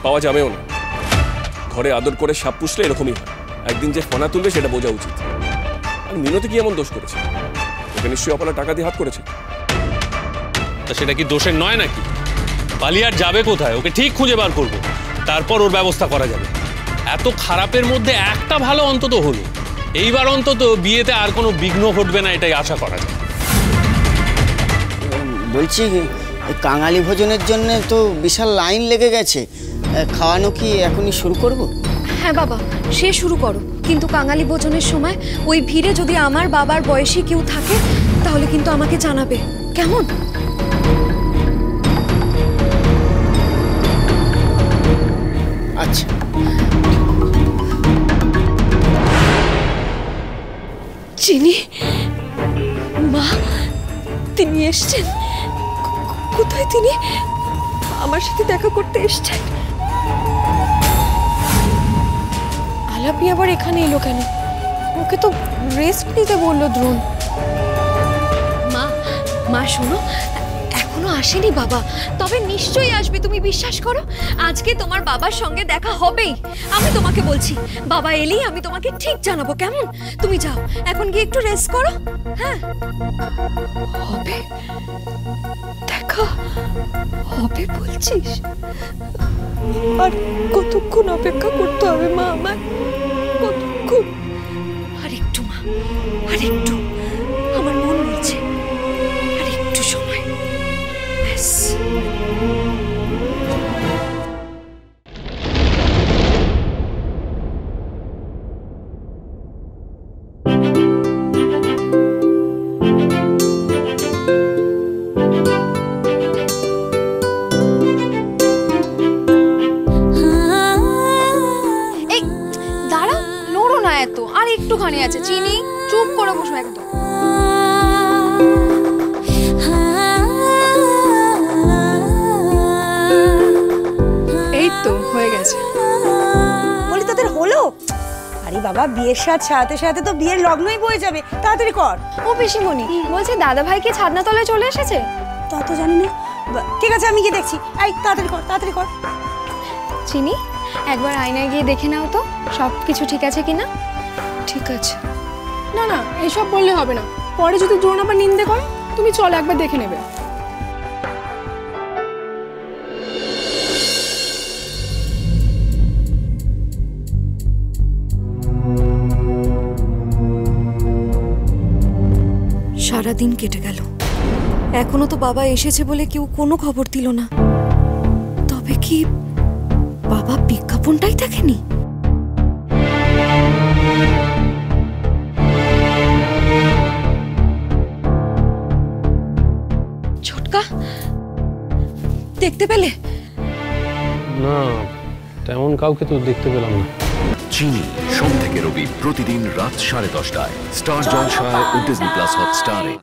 পাওয়া যাবেও না। ঘরে আদর করে সাপ পুষলে এরকমই হয়, একদিন যে ফনা তুলবে সেটা বোঝা উচিত। আর মিনতি কি এমন দোষ করেছে? ওকে নিশ্চয়ই অপলা টাকা দিয়ে হাত করেছে। তা সেটা কি দোষের নয় নাকি? পালিয়ে যাবে কোথায়? ওকে ঠিক খুঁজে বার করবো, তারপর ওর ব্যবস্থা করা যাবে। এত খারাপের মধ্যে একটা ভালো অন্তত হলো। এইবার অন্তত বিয়েতে আর কোনো বিঘ্ন ঘটবে না, এটাই আশা করা যায়। বলছি কাঙালি ভোজনের জন্য তো বিশাল লাইন লেগে গেছে, খাওয়ানো কি এখনই শুরু করব? হ্যাঁ বাবা, সে শুরু করো, কিন্তু কাঙালি ভোজনের সময় ওই ভিড়ে যদি আমার বাবার বয়সী কেউ থাকে তাহলে কিন্তু আমাকে জানাবে, কেমন? আচ্ছা। চিনি মা, তিনি এসছেন। কোথায় তিনি? আমার সাথে দেখা করতে এসছেন। আলাপি আবার এখানে এলো কেন? ওকে তো রেস্ট নিতে বললো দ্রোণ। মা মা শোনো, এখনো আসেনি বাবা, তবে নিশ্চয়ই আসবে, তুমি বিশ্বাস করো। আজকে তোমার বাবার সঙ্গে দেখা হবেই। আমি তোমাকে বলছি, বাবা এলেই আমি তোমাকে ঠিক জানাবো, কেমন? তুমি যাও, এখন গিয়ে একটু রেস্ট করো। হ্যাঁ, হবে দেখা হবে বলছিস? আর কতক্ষণ অপেক্ষা করতে হবে মা আমার? কতক্ষণ? আরেকটু মা, আরেকটু, আমার মন বলছে আরেকটু সময়, ব্যাস। আর একটুখানি আছে, চিনি চুপ করে বসো একদম। এই তো হয়ে গেছে। বলি তোদের হলো? আরে বাবা, বিয়ের সাথে সাথে তো বিয়ের লগ্নই বয়ে যাবে, তাড়াতাড়ি কর। ও পিসিমণি বলছে দাদা ভাই কি ছাদনা তলায় চলে এসেছে? তা তো জানি না। ঠিক আছে, আমি গিয়ে দেখছি। এই তাড়াতাড়ি কর, তাড়াতাড়ি কর। চিনি একবার আয়নায় গিয়ে দেখে নাও তো সব কিছু ঠিক আছে কিনা। ঠিক আছে। না না, এসব বললে হবে না, পরে যদি দ্রোণ আবার নিন্দে করে। তুমি চলো একবার দেখে নেবে। সারাদিন কেটে গেল, এখনো তো বাবা এসেছে বলে কেউ কোনো খবর দিল না। তবে কি বাবা বিজ্ঞাপনটাই দেখেনি? ছোটকা, দেখতে পেলে? না, তেমন কাউকে তো দেখতে পেলাম না। চিনি সোম থেকে রবি প্রতিদিন রাত 10:30টায় স্টার জলসায় ও ডিজনি প্লাস হটস্টারে।